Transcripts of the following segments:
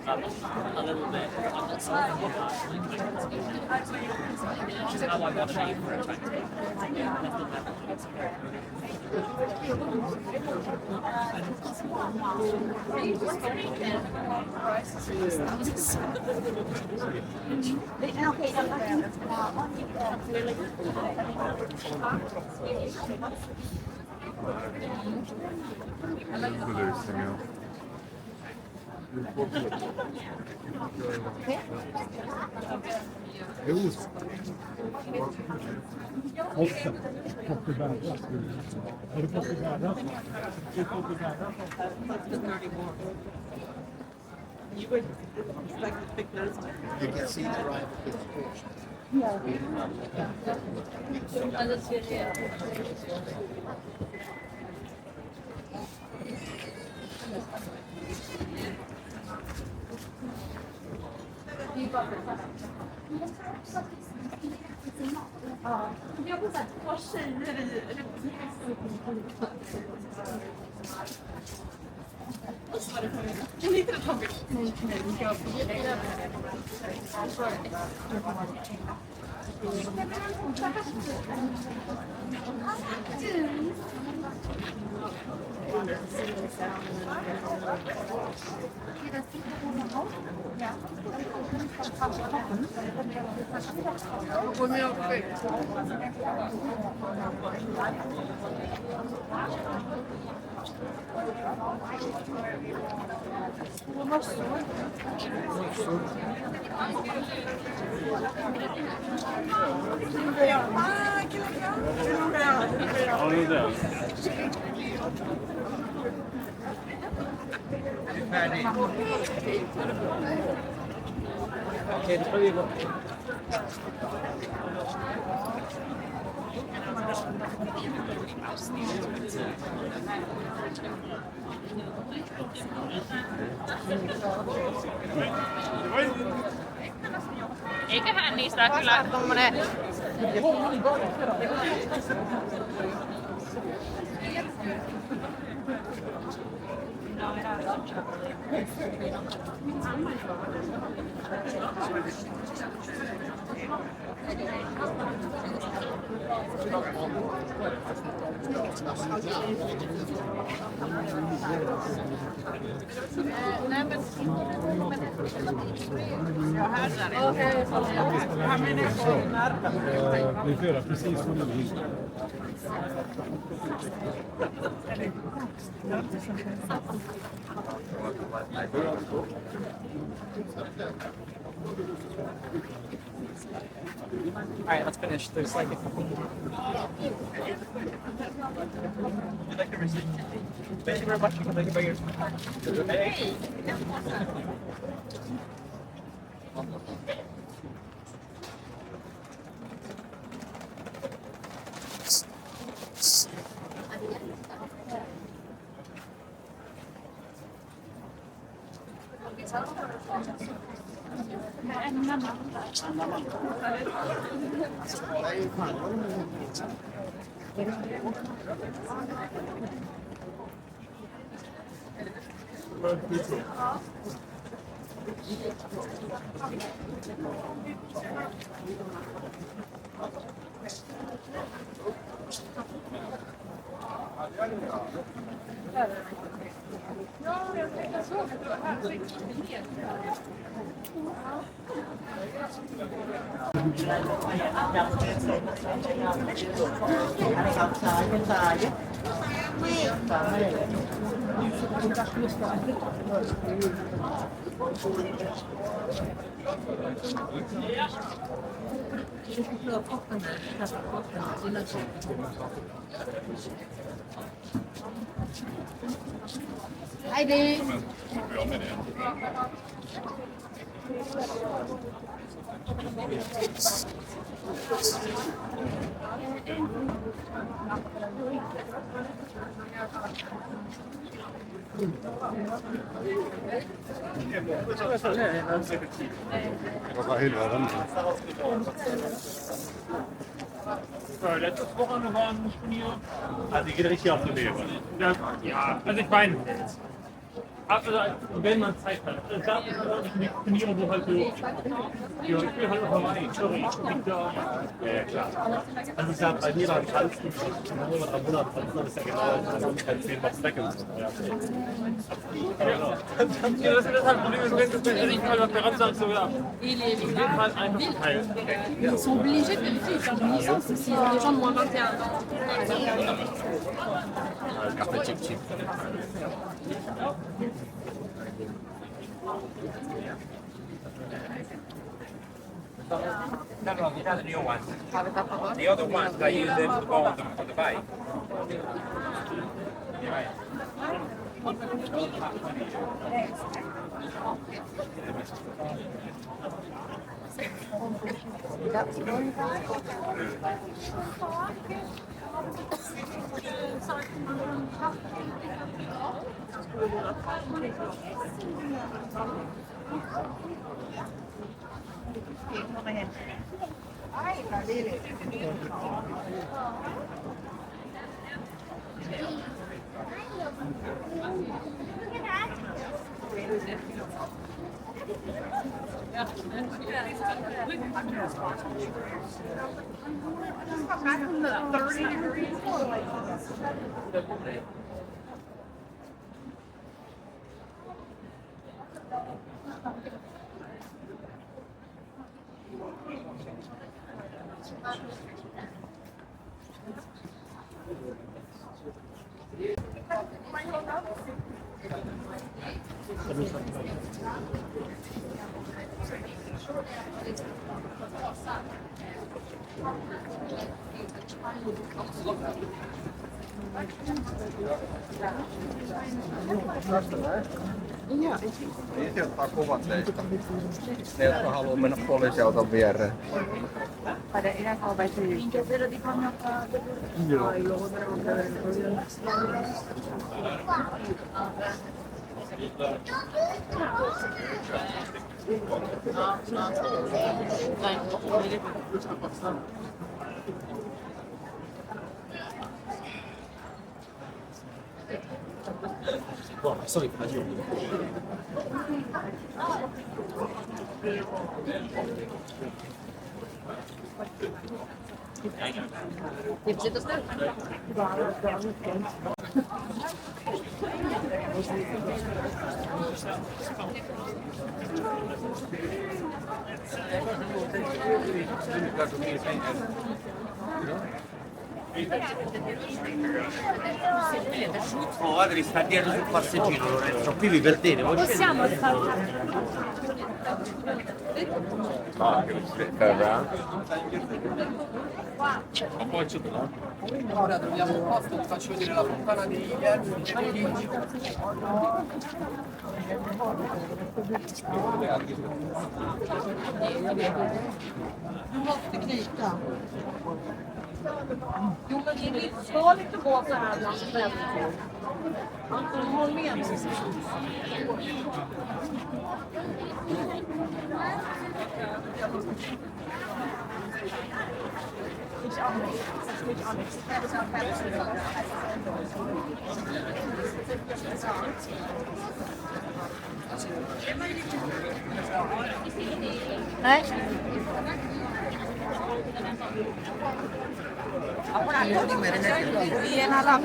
A little bit. I'm not so which is how I want to be for a time. You would like to pick those up. You can see the right picture. Jag var såhär, två tjejer och så var det för mig. Inte det taget. Nej, jag Okej, då ska vi gå. Eiköhän niistä kyllä tommonen... Vi får göra precis som vi vill. All right, let's finish. There's like a couple more. Would you like a receipt? Thank you very much. You can take it by yours. Hey. Heidi! Joka hiljainen. Letztes Wochenende war ein Turnier. Also die geht richtig auf die Nähe. Ja, also ich meine, also wenn man Zeit hat. Es gab Turniere, wo halt so, ja, ich will halt noch mal sorry, ja, klar. Also ich habe bei mir beim Tanzen, Monat am Monat tanzen, das ist ja genau, das ist 10 was weg und so. Ja, das ist halt ein Problem, wenn ich mal auf der Rand sage, so, ja, Et auf jeden Fall einfach verteilen. ils sont obligés de vérifier, ils ont une licence aussi, les gens de moins 21 ans. Café chip chip. No, no, these are the new ones. The other ones, I use them to go on the bike. Niitä ottaa kuvat teistä. Ne, jotka haluaa mennä poliisiauton viereen. Sorry. Oh, guarda, sta dietro sul passeggino, Lorenzo. Qui vi perdete, voi Possiamo fare. Ora troviamo un posto, ti faccio vedere la fontana dei Guillermo. Du måste knyta. Jo, men det ska lite gå så här bland människor. Håll med mig. Nej. Vi är en alla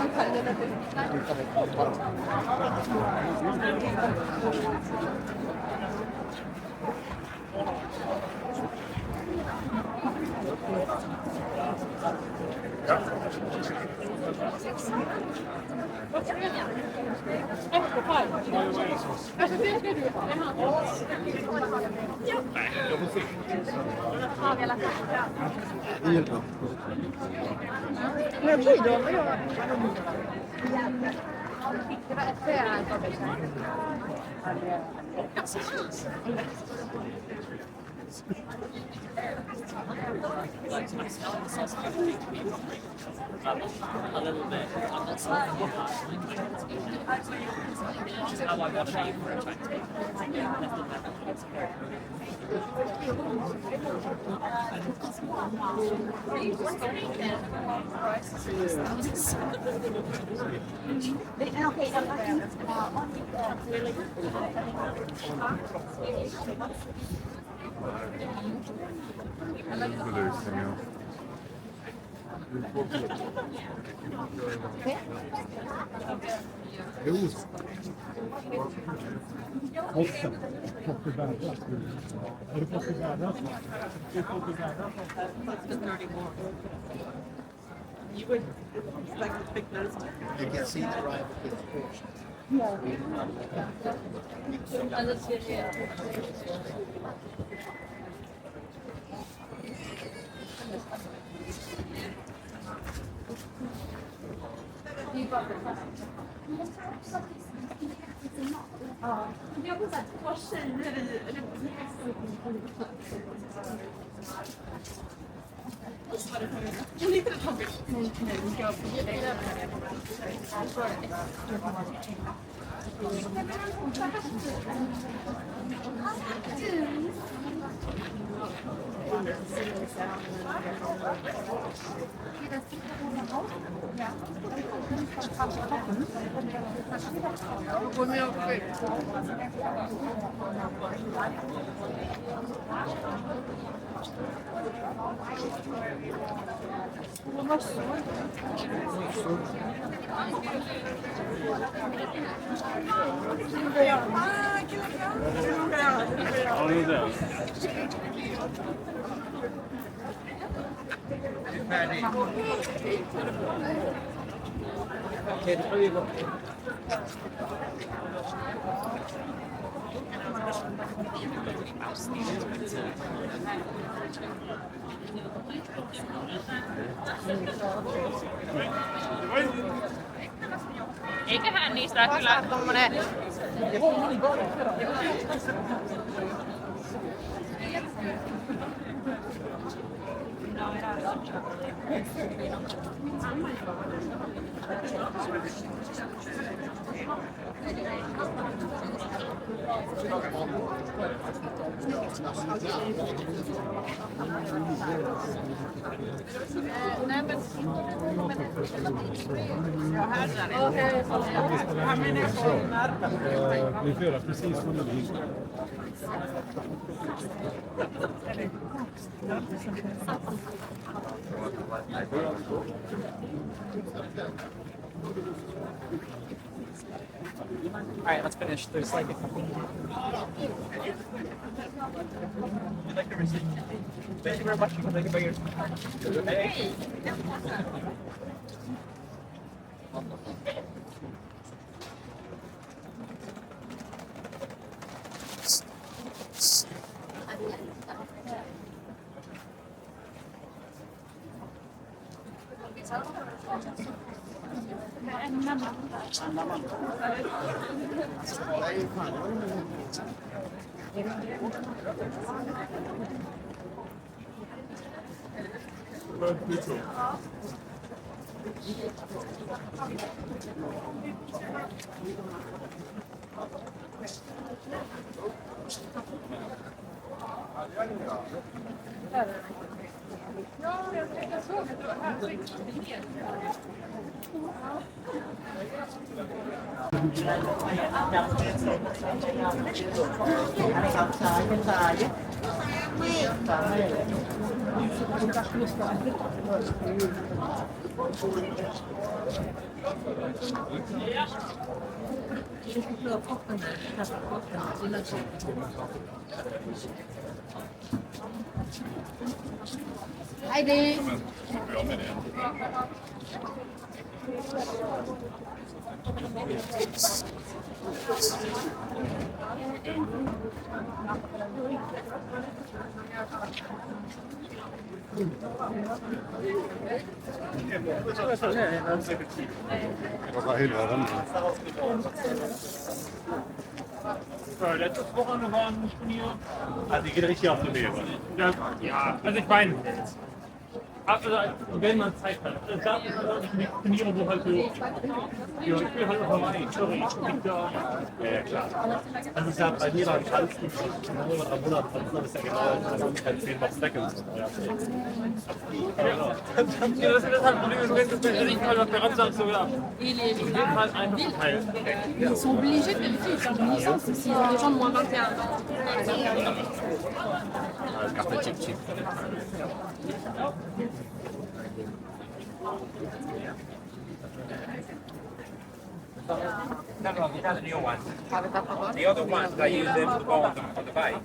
A little bit. I'm not so how I want to be for a Chinese. Belösning, ja. Jo. Ofta. Fått det värdat. Har du fått det värdat? Du har fått det värdat. You would like to pick those. You can see the right of this portion. Ja, det är det. Eiköhän niistä kyllä tommonen... Vi får göra precis som du vill. All right, let's finish. There's like a couple. You'd like to receipt? Thank you very much. You can take it by your. Hey. Hej det. Joka hiljainen. Letztes Wochenende war ein Turnier. Also die geht richtig auf die Höhe. Das, ja, also ich meine, also wenn man Zeit hat. Es gab Turniere, wo halt so, ja, ich will halt auch mal ein, sorry, ich bin da. Ja, klar. Also es gab bei mir beim Tanzen, nur am Monat, das ist ja genau, also kein 10 Mal Seconds. Ja, das ist halt ein Problem, wenn ich mal auf der Rand sage, so, ja, ich will halt einfach teilen. Ils sont obligés de vérifier sur une licence s'ils ont des gens de moins 21 ans. Carte chip chip. No, these are the new ones. The other ones, I use them to go on the bike.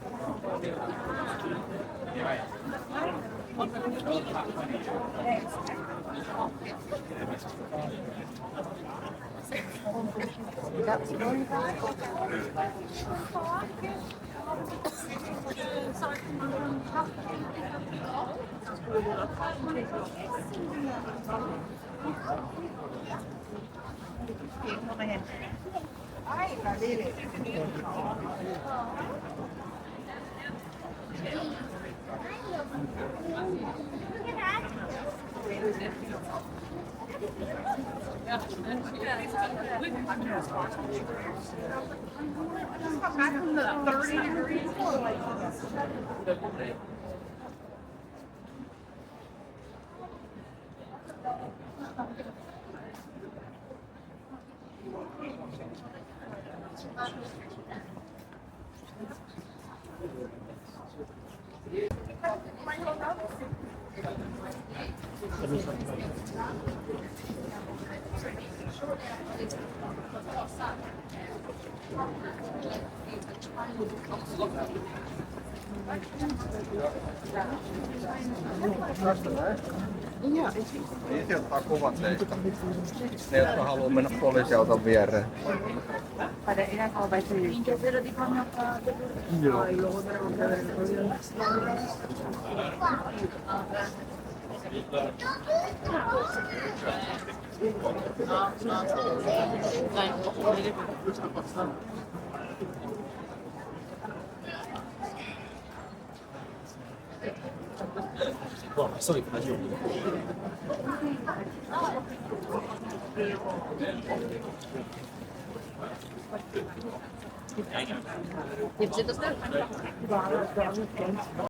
Niin sieltä ottaa kuvat teistä. Ne, jotka haluaa mennä poliisiauton viereen. Nie przyjdę z tym?